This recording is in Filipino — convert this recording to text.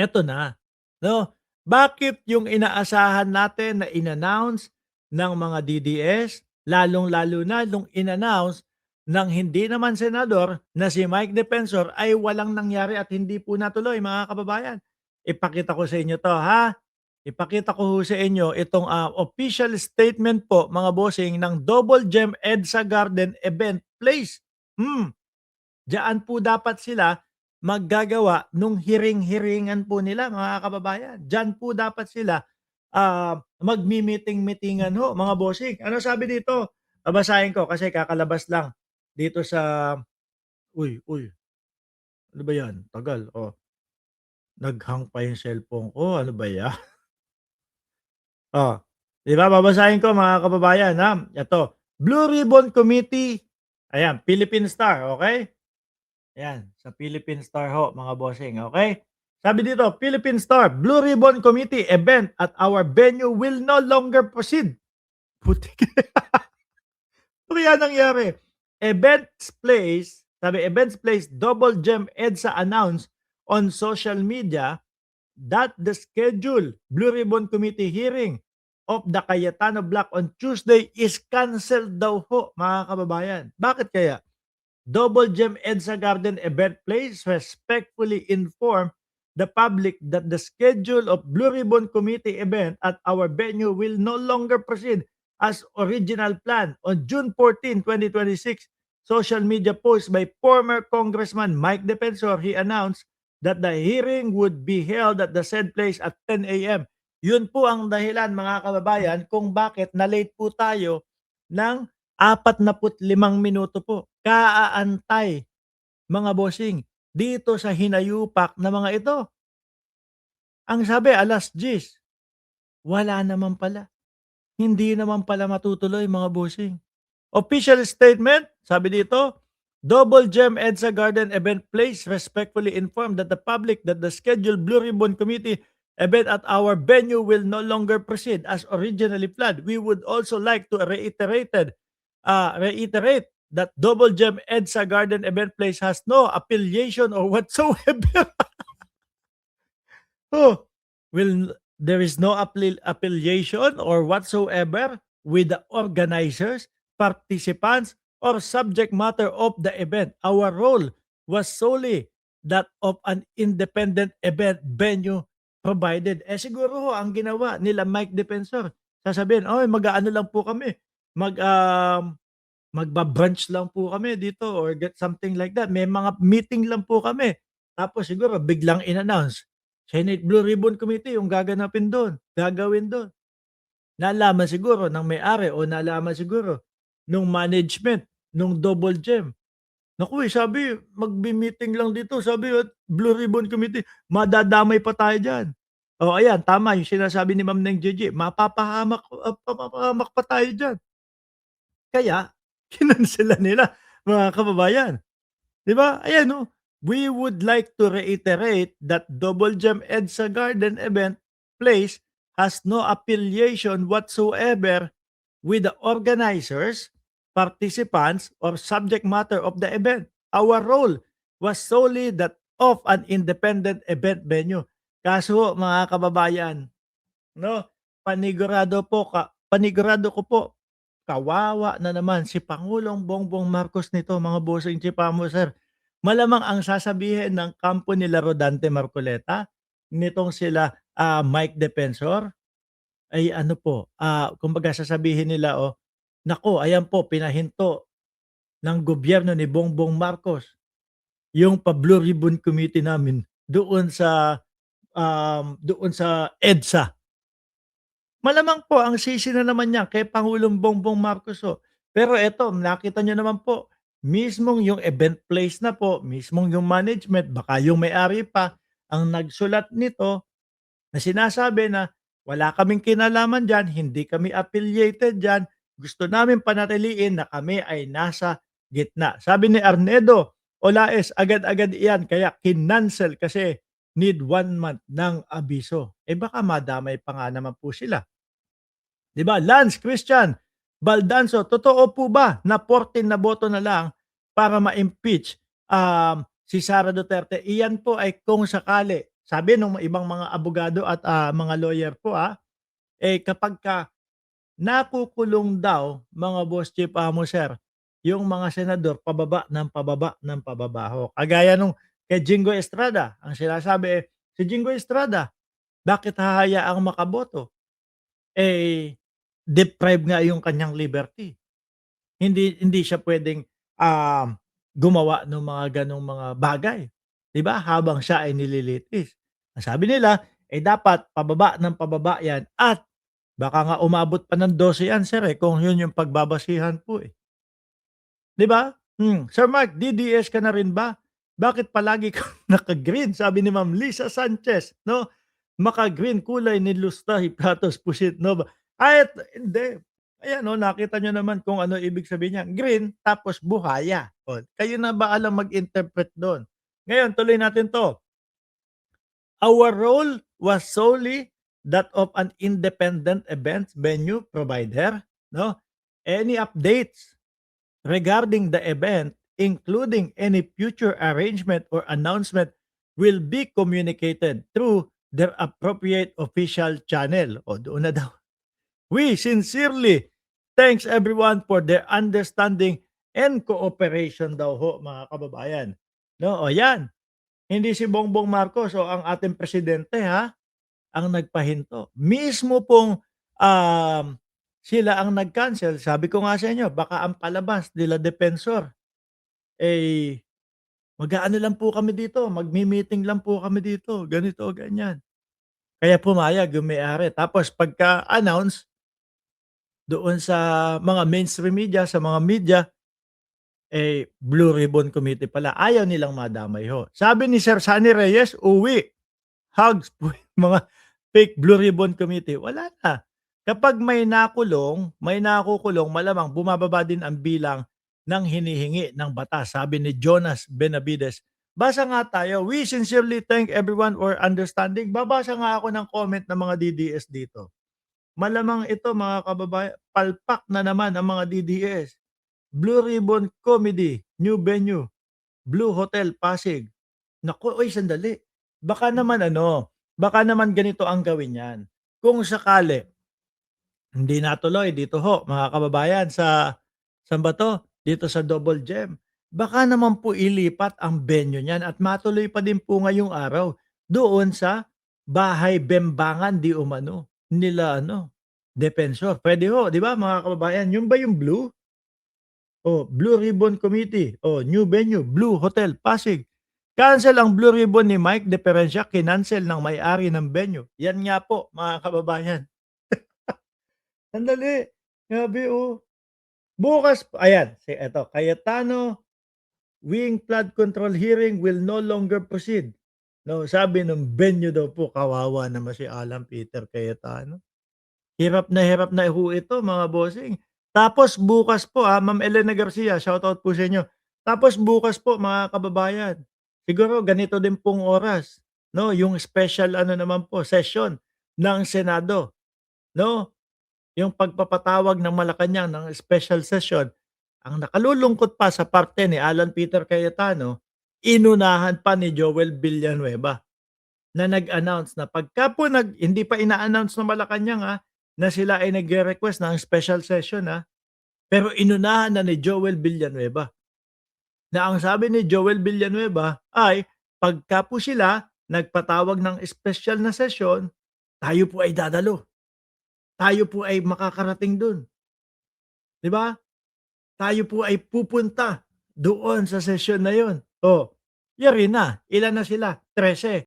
Eto na, 'no? Bakit yung inaasahan natin na in-announce ng mga DDS, lalong-lalo na nung in-announce ng hindi naman senador na si Mike Defensor ay walang nangyari at hindi po natuloy, mga kababayan. Ipakita ko sa inyo 'to, ha. Ipakita ko ho sa inyo itong, official statement po, mga bossing, ng Double Gem EDSA Garden Event Place. Hmm. Diyaan po dapat sila maggagawa nung hiring-hiringan po nila, mga kababayan. Diyan po dapat sila, magmi-meeting-meetingan ho, mga bossing. Ano sabi dito? Babasahin ko kasi kakalabas lang dito sa uy, ano ba 'yan? Tagal, oh. Nag-hang pa yung cellphone ko, ano ba 'yan? Oh, 'di ba babasahin ko, mga kababayan, ha. Ito, Blue Ribbon Committee, ayan, Philippine Star, okey? Ayan, sa Philippine Star ho, mga bossing, okay. Sabi dito, Philippine Star, Blue Ribbon Committee event at our venue will no longer proceed. Putik. Ano kaya nangyari? Events place Double Gem EDSA announced on social media that the scheduled Blue Ribbon Committee hearing of the Cayetano Block on Tuesday is canceled daw ho, mga kababayan. Bakit kaya? Double Gem EDSA Garden Event Place respectfully inform the public that the schedule of Blue Ribbon Committee event at our venue will no longer proceed as original plan. On June 14, 2026, social media post by former Congressman Mike Defensor, he announced that the hearing would be held at the said place at 10 a.m. Yun po ang dahilan, mga kababayan, kung bakit na-late po tayo ng 45 minuto po. Kaaantay, mga bossing, dito sa hinayupak na mga ito. Ang sabi 10:00, wala naman pala. Hindi naman pala matutuloy, mga bossing. Official statement, sabi dito, Double Gem EDSA Garden Event Place respectfully informed that the public that the scheduled Blue Ribbon Committee event at our venue will no longer proceed as originally planned. We would also like to reiterate that Double Gem EDSA Garden Event Place has no affiliation or whatsoever. Oh, there is no affiliation or whatsoever with the organizers, participants, or subject matter of the event. Our role was solely that of an independent event venue provided. Siguro ho, ang ginawa nila Mike Defensor, sasabihin, "Oy, mag-aano lang po kami, mag magba-brunch lang po kami dito or get something like that. May mga meeting lang po kami." Tapos siguro biglang in-announce, Senate Blue Ribbon Committee yung gaganapin dun, gagawin dun. Nalaman siguro ng may-ari o nalaman siguro nung management nung Double Gem. Naku, sabi magme-meeting lang dito, sabi at Blue Ribbon Committee, madadamay pa tayo diyan. Oh, ayan tama yung sinasabi ni Ma'am Neng Gigi, mapapahamak pa tayo diyan. Kaya kinansela nila, mga kababayan, 'di ba? Ayan, oh, we would like to reiterate that Double Gem EDSA Garden Event Place has no affiliation whatsoever with the organizers, participants, or subject matter of the event. Our role was solely that of an independent event venue. Kaso, mga kababayan, no, panigurado ko po, kawawa na naman si Pangulong Bongbong Marcos nito, mga bossing tsipamo, sir. Malamang ang sasabihin ng kampo nila Rodante Marcoleta, nitong sila, Mike Defensor, ay ano po, kumbaga sasabihin nila, oh, "Naku, ayan po pinahinto ng gobyerno ni Bongbong Marcos yung pa-Blue Ribbon Committee namin doon sa EDSA." Malamang po ang sisi na naman niyan kay Pangulong Bongbong Marcos ho. Pero eto nakita niyo naman po, mismong yung event place na po, mismong yung management, baka yung may-ari pa ang nagsulat nito na sinasabi na, "Wala kaming kinalaman diyan, hindi kami affiliated diyan, gusto namin panatiliin na kami ay nasa gitna." Sabi ni Arnedo Olaes, agad-agad iyan kaya kinancel kasi need 1 month ng abiso. Baka madamay pa nga naman po sila. 'Di ba? Lance Christian Baldanzo, totoo po ba na 14 na boto na lang para ma-impeach si Sara Duterte? Iyan po ay kung sakali. sabi nung ibang mga abogado at, mga lawyer po, kapagka nakukulong daw mga boss chief, sir, yung mga senador pababa ng pababa ng pababa ho. Kagaya nung kay Jingo Estrada, ang sinasabi, si Jingo Estrada bakit hahayaang makaboto? Deprive nga yung kanyang liberty. Hindi siya puwedeng, gumawa ng mga gano'ng mga bagay, 'di ba, habang siya ay nililitis. Ang sabi nila, dapat pababa ng pababa 'yan at baka nga umabot pa ng 12 'yan sir, kung 'yun yung pagbabasihan po, 'di ba? Sir Mark, DDS ka na rin ba? Bakit palagi kang naka-green? Sabi ni Ma'am Lisa Sanchez 'no, maka-green kulay ni Lustay Pratos Pusit Nova. Hindi. Ayan, nakita niyo naman kung ano ibig sabihin niyan, green tapos buhaya. Kayo na bahalang mag-interpret do'n. Ngayon tuloy natin 'to. Our role was solely that of an independent event venue provider, 'no? Any updates regarding the event, including any future arrangement or announcement, will be communicated through their appropriate official channel. O, doon na daw. We sincerely thanks everyone for their understanding and cooperation daw ho, mga kababayan. No, o yan. Hindi si Bongbong Marcos o ang ating presidente ang nagpahinto. Mismo pong sila ang nag-cancel. Sabi ko nga sa inyo, baka ang palabas nila Defensor, eh, mag-aano lang po kami dito, magmi-meeting lang po kami dito, ganito, ganyan. Kaya pumayag yung may-ari. Tapos pagka-announce doon sa mga mainstream media, sa mga media, Blue Ribbon Committee pala. Ayaw nilang madamay ho. Sabi ni Sir Sunny Reyes, uwi. Hugs po yung mga fake Blue Ribbon Committee. Wala na. Kapag may nakukulong, malamang bumababa din ang bilang ng hinihingi ng batas. Sabi ni Jonas Benavides. Basa nga tayo. We sincerely thank everyone for understanding. Babasa nga ako ng comment ng mga DDS dito. Malamang ito mga kababayan, palpak na naman ang mga DDS. Blue Ribbon Comedy, new venue, Blue Hotel Pasig. Naku, uy sandali. Baka naman ganito ang gawin niyan. Kung sakali hindi natuloy dito ho, mga kababayan saan ba 'to? Dito sa Double Gem. Baka naman po ilipat ang venue niyan at matuloy pa din po ngayong araw doon sa Bahay Bembangan di umano nila Defensor. Puwede ho, 'di ba mga kababayan? Yun ba yung blue? Blue Ribbon Committee. New venue, Blue Hotel Pasig. Cancel ang Blue Ribbon ni Mike Diferensya, kinancel ng may-ari ng venue. Yan nga po mga kababayan. Sandali, grabe Bukas ayan, eto, Cayetano wing flood control hearing will no longer proceed. No, sabi ng venue daw po, kawawa naman si Alan Peter Cayetano. Hirap na ho ito mga bossing. Tapos bukas po, Ma'am Elena Garcia, shoutout po sa inyo. Tapos bukas po mga kababayan, siguro ganito din pong oras, 'no, yung special naman po, session ng Senado, 'no? Yung pagpapatawag ng Malacanang ng special session. Ang nakalulungkot pa sa parte ni Alan Peter Cayetano, inunahan pa ni Joel Villanueva na nag-announce na pagka po hindi pa ina-announce ng Malacanang, na sila ay nagre-request ng special session, pero inunahan na ni Joel Villanueva. Na ang sabi ni Joel Villanueva ay pagka po sila nagpatawag ng special na session, tayo po ay dadalo. Tayo po ay makakarating dun, 'di ba? Tayo po ay pupunta doon sa session na yun. Yari na, ilan na sila? 13.